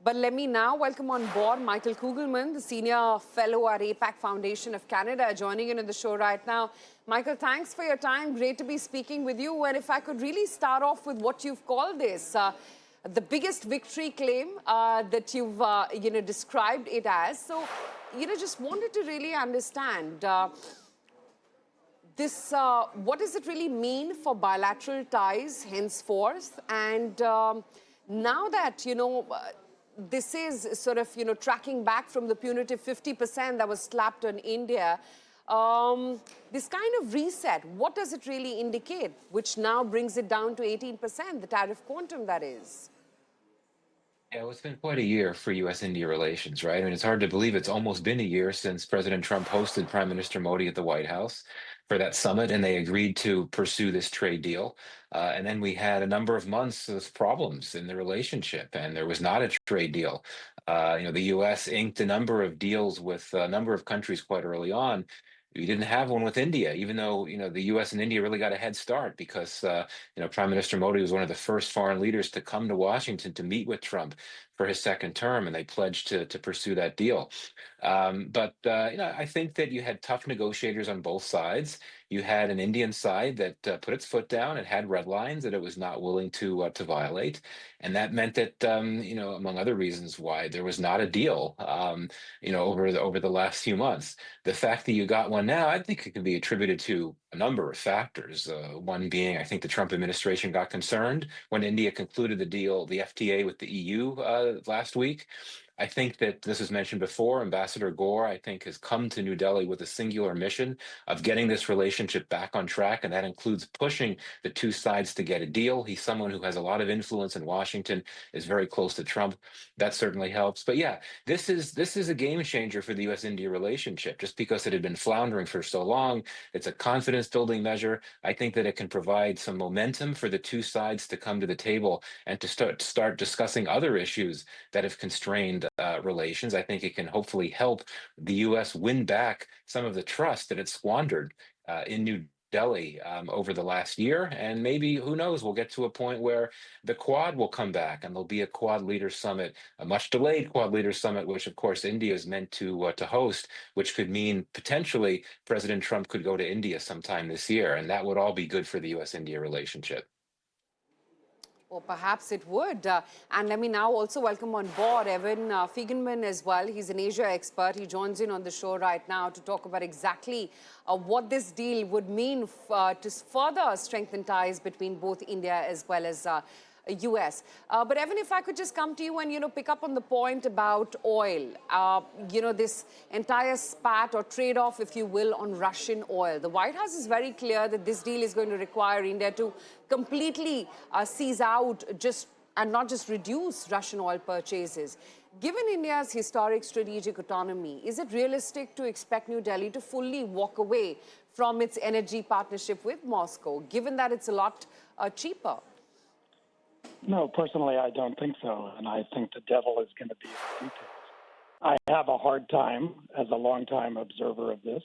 But let me now welcome on board Michael Kugelman, the Senior Fellow at APAC Foundation of Canada, joining in the show right now. Michael, thanks for your time. Great to be speaking with you. And if I could really start off with what you've called this, the biggest victory claim that you've, described it as. So, just wanted to really understand this, what does it really mean for bilateral ties henceforth? And now that, this is sort of, tracking back from the punitive 50% that was slapped on India. This kind of reset, what does it really indicate, which now brings it down to 18%, the tariff quantum that is? Yeah, well, it's been quite a year for U.S.-India relations, right? I mean, it's hard to believe it's almost been a year since President Trump hosted Prime Minister Modi at the White House for that summit, and they agreed to pursue this trade deal. And then we had a number of months of problems in the relationship, and there was not a trade deal. The U.S. inked a number of deals with a number of countries quite early on. We didn't have one with India, even though the U.S. and India really got a head start because Prime Minister Modi was one of the first foreign leaders to come to Washington to meet with Trump for his second term, and they pledged to pursue that deal. But I think that you had tough negotiators on both sides. You had an Indian side that put its foot down and had red lines that it was not willing to violate, and that meant that among other reasons why there was not a deal over the last few months. The fact that you got one now, I think it can be attributed to a number of factors. One being, I think the Trump administration got concerned when India concluded the deal, the FTA with the EU last week. I think that this was mentioned before. Ambassador Gore, I think, has come to New Delhi with a singular mission of getting this relationship back on track, and that includes pushing the two sides to get a deal. He's someone who has a lot of influence in Washington, is very close to Trump. That certainly helps. But yeah, this is a game changer for the U.S.-India relationship. Just because it had been floundering for so long, it's a confidence-building measure. I think that it can provide some momentum for the two sides to come to the table and to start discussing other issues that have constrained relations. I think it can hopefully help the U.S. win back some of the trust that it squandered in New Delhi over the last year. And maybe, who knows, we'll get to a point where the Quad will come back and there'll be a Quad leader summit, a much delayed Quad leader summit, which of course India is meant to host, which could mean potentially President Trump could go to India sometime this year. And that would all be good for the U.S.-India relationship. Or perhaps it would. And let me now also welcome on board Evan Feigenbaum as well. He's an Asia expert. He joins in on the show right now to talk about exactly what this deal would mean to further strengthen ties between both India as well as US. But Evan, if I could just come to you and, pick up on the point about oil, this entire spat or trade-off, if you will, on Russian oil. The White House is very clear that this deal is going to require India to completely seize out and not just reduce Russian oil purchases. Given India's historic strategic autonomy, is it realistic to expect New Delhi to fully walk away from its energy partnership with Moscow, given that it's a lot cheaper? No, personally, I don't think so. And I think the devil is going to be in the details. I have a hard time, as a longtime observer of this,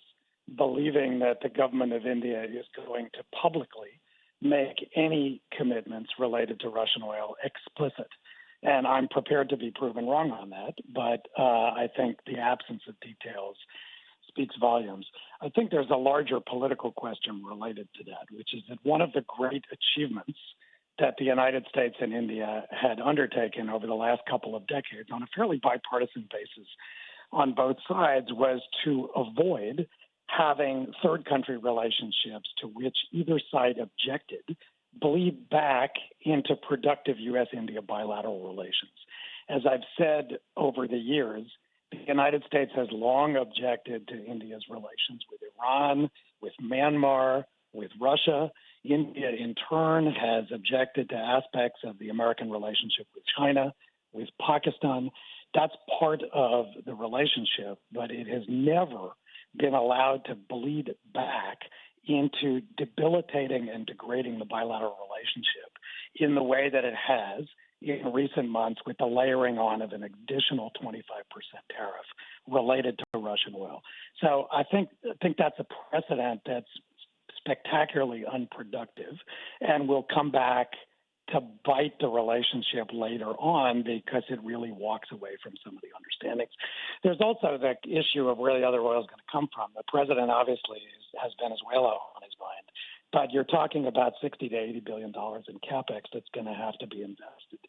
believing that the government of India is going to publicly make any commitments related to Russian oil explicit. And I'm prepared to be proven wrong on that. But I think the absence of details speaks volumes. I think there's a larger political question related to that, which is that one of the great achievements that the United States and India had undertaken over the last couple of decades on a fairly bipartisan basis on both sides was to avoid having third country relationships to which either side objected bleed back into productive U.S.-India bilateral relations. As I've said over the years, the United States has long objected to India's relations with Iran, with Myanmar, with Russia. India, in turn, has objected to aspects of the American relationship with China, with Pakistan. That's part of the relationship, but it has never been allowed to bleed back into debilitating and degrading the bilateral relationship in the way that it has in recent months with the layering on of an additional 25% tariff related to Russian oil. So I think that's a precedent that's spectacularly unproductive and will come back to bite the relationship later on because it really walks away from some of the understandings. There's also the issue of where the other oil is going to come from. The president obviously has Venezuela on his mind, but you're talking about $60 to $80 billion in capex that's going to have to be invested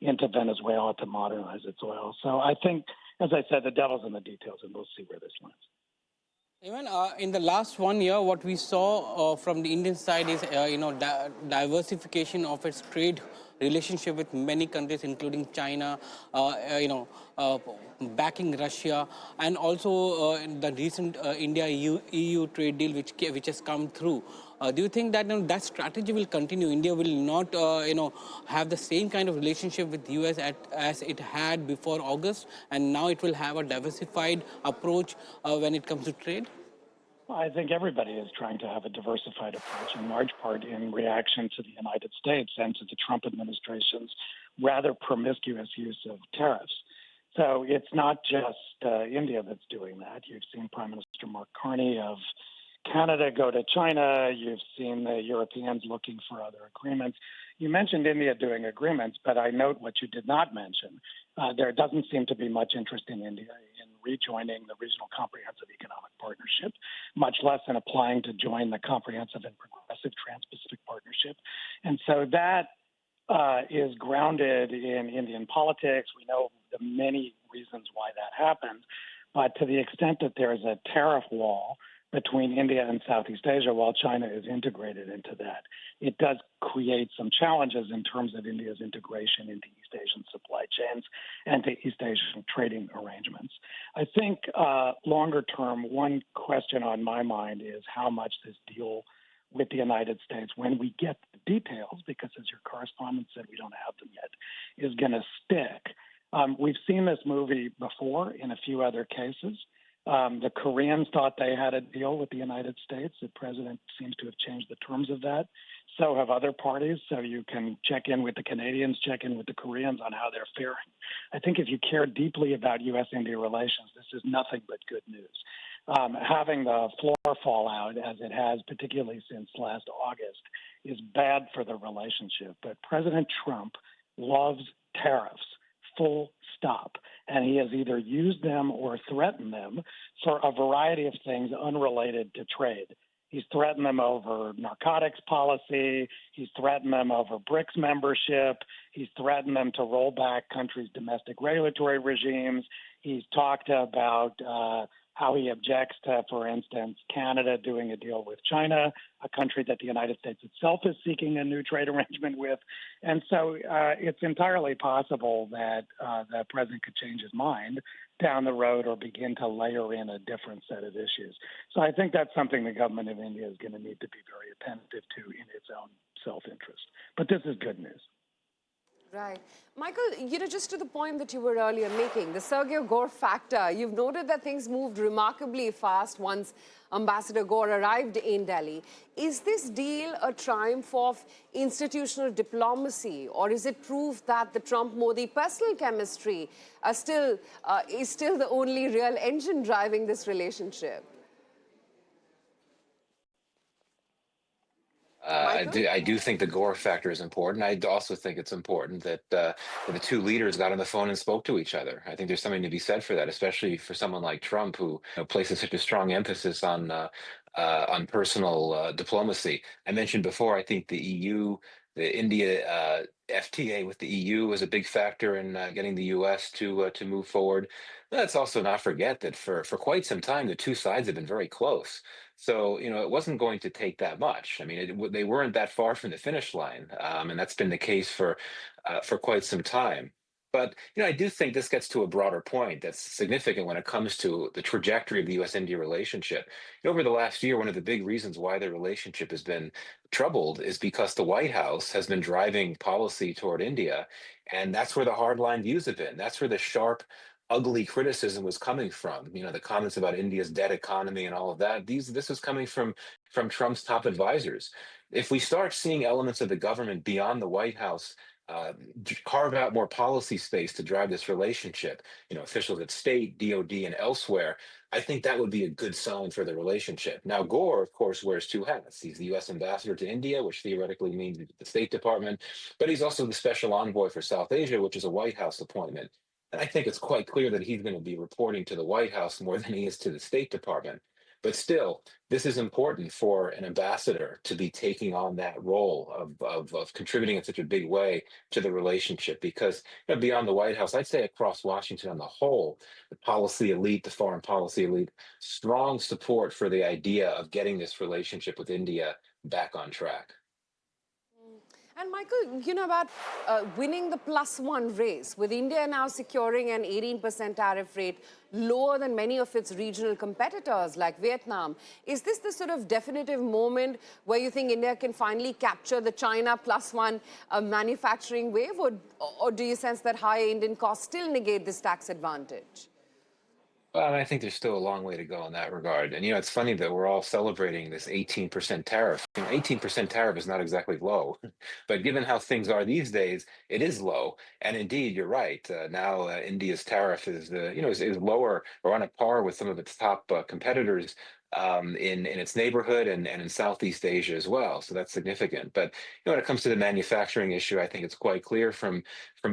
into Venezuela to modernize its oil. So I think, as I said, the devil's in the details, and we'll see where this lands. Even in the last 1 year, what we saw from the Indian side is, diversification of its trade relationship with many countries, including China, backing Russia, and also the recent India-EU trade deal which has come through. Do you think that that strategy will continue? India will not, have the same kind of relationship with the US as it had before August, and now it will have a diversified approach when it comes to trade? I think everybody is trying to have a diversified approach, in large part in reaction to the United States and to the Trump administration's rather promiscuous use of tariffs. So it's not just India that's doing that. You've seen Prime Minister Mark Carney of Canada go to China. You've seen the Europeans looking for other agreements. You mentioned India doing agreements, but I note what you did not mention. There doesn't seem to be much interest in India in rejoining the Regional Comprehensive Economic Partnership, much less in applying to join the Comprehensive and Progressive Trans-Pacific Partnership. And so that is grounded in Indian politics. We know the many reasons why that happened, but to the extent that there is a tariff wall between India and Southeast Asia while China is integrated into that, it does create some challenges in terms of India's integration into East Asian supply chains and to East Asian trading arrangements. I think longer term, one question on my mind is how much this deal with the United States, when we get the details, because as your correspondent said, we don't have them yet, is going to stick. We've seen this movie before in a few other cases. The Koreans thought they had a deal with the United States. The president seems to have changed the terms of that. So have other parties. So you can check in with the Canadians, check in with the Koreans on how they're faring. I think if you care deeply about U.S.-India relations, this is nothing but good news. Having the floor fall out, as it has, particularly since last August, is bad for the relationship. But President Trump loves tariffs, full stop. And he has either used them or threatened them for a variety of things unrelated to trade. He's threatened them over narcotics policy. He's threatened them over BRICS membership. He's threatened them to roll back countries' domestic regulatory regimes. He's talked about how he objects to, for instance, Canada doing a deal with China, a country that the United States itself is seeking a new trade arrangement with. And so it's entirely possible that the president could change his mind down the road or begin to layer in a different set of issues. So I think that's something the government of India is going to need to be very attentive to in its own self-interest. But this is good news. Right. Michael, just to the point that you were earlier making, the Sergey Gore factor, you've noted that things moved remarkably fast once Ambassador Gore arrived in Delhi. Is this deal a triumph of institutional diplomacy, or is it proof that the Trump-Modi personal chemistry is still the only real engine driving this relationship? I do think the Gore factor is important. I also think it's important that the two leaders got on the phone and spoke to each other. I think there's something to be said for that, especially for someone like Trump, who places such a strong emphasis on personal diplomacy. I mentioned before, I think the EU, the India FTA with the EU was a big factor in getting the US to move forward. Let's also not forget that for quite some time, the two sides have been very close. So, it wasn't going to take that much. I mean, they weren't that far from the finish line, and that's been the case for quite some time. But, I do think this gets to a broader point that's significant when it comes to the trajectory of the U.S.-India relationship. Over the last year, one of the big reasons why the relationship has been troubled is because the White House has been driving policy toward India, and that's where the hardline views have been. That's where the sharp, ugly criticism was coming from. The comments about India's debt economy and all of that. This was coming from Trump's top advisors. If we start seeing elements of the government beyond the White House carve out more policy space to drive this relationship, officials at state, DOD, and elsewhere, I think that would be a good sign for the relationship. Now, Gore, of course, wears two hats. He's the U.S. ambassador to India, which theoretically means the State Department, but he's also the special envoy for South Asia, which is a White House appointment. And I think it's quite clear that he's going to be reporting to the White House more than he is to the State Department. But still, this is important for an ambassador to be taking on that role of contributing in such a big way to the relationship, because beyond the White House, I'd say across Washington on the whole, the policy elite, the foreign policy elite, strong support for the idea of getting this relationship with India back on track. And Michael, about winning the +1 race, with India now securing an 18% tariff rate, lower than many of its regional competitors like Vietnam. Is this the sort of definitive moment where you think India can finally capture the China +1 manufacturing wave, or do you sense that higher Indian costs still negate this tax advantage? Well, I think there's still a long way to go in that regard. And, it's funny that we're all celebrating this 18% tariff. 18% tariff is not exactly low, but given how things are these days, it is low. And indeed, you're right. Now, India's tariff is lower or on a par with some of its top competitors in its neighborhood and in Southeast Asia as well. So that's significant. But when it comes to the manufacturing issue, I think it's quite clear from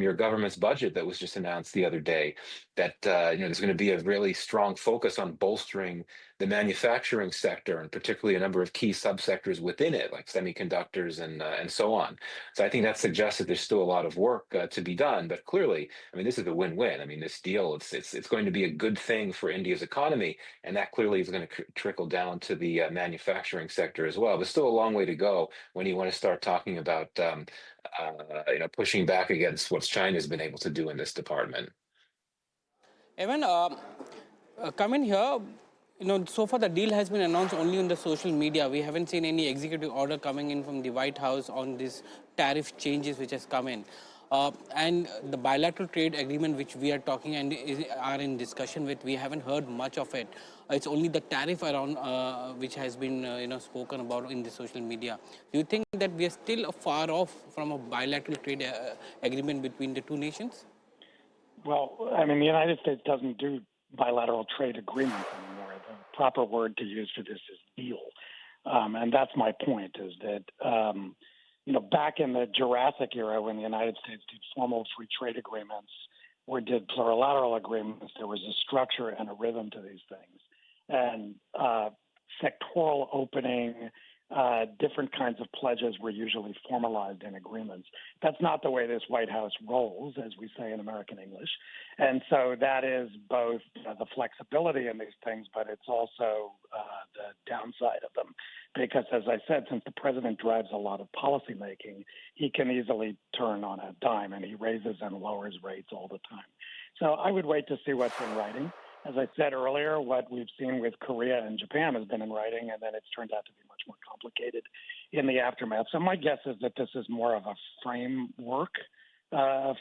your government's budget that was just announced the other day that there's going to be a really strong focus on bolstering the manufacturing sector, and particularly a number of key subsectors within it, like semiconductors and so on. So I think that suggests that there's still a lot of work to be done. But clearly, this is a win-win. This deal, it's going to be a good thing for India's economy, and that clearly is going to trickle down to the manufacturing sector as well. There's still a long way to go when you want to start talking about pushing back against what China's been able to do in this department. Evan, coming here, so far the deal has been announced only on the social media. We haven't seen any executive order coming in from the White House on this tariff changes which has come in. And the bilateral trade agreement which we are talking and are in discussion with, we haven't heard much of it. It's only the tariff around which has been spoken about in the social media. Do you think that we are still far off from a bilateral trade agreement between the two nations? Well, the United States doesn't do bilateral trade agreements anymore. The proper word to use for this is deal. And that's my point, is that, back in the Jurassic era, when the United States did formal free trade agreements or did plurilateral agreements, there was a structure and a rhythm to these things. And sectoral opening, different kinds of pledges were usually formalized in agreements. That's not the way this White House rolls, as we say in American English. And so that is both the flexibility in these things, but it's also the downside of them. Because, as I said, since the president drives a lot of policymaking, he can easily turn on a dime, and he raises and lowers rates all the time. So I would wait to see what's in writing. As I said earlier, what we've seen with Korea and Japan has been in writing, and then it's turned out to be much more complicated in the aftermath. So my guess is that this is more of a framework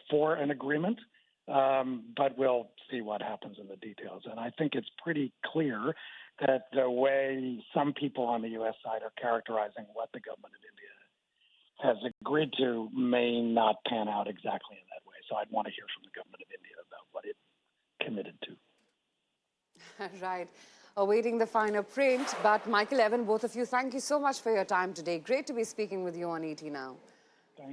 for an agreement, but we'll see what happens in the details. And I think it's pretty clear that the way some people on the U.S. side are characterizing what the government of India has agreed to may not pan out exactly in that way. So I'd want to hear from the government of India about what it committed to. Right. Awaiting the finer print. But Michael, Evan, both of you, thank you so much for your time today. Great to be speaking with you on ET Now.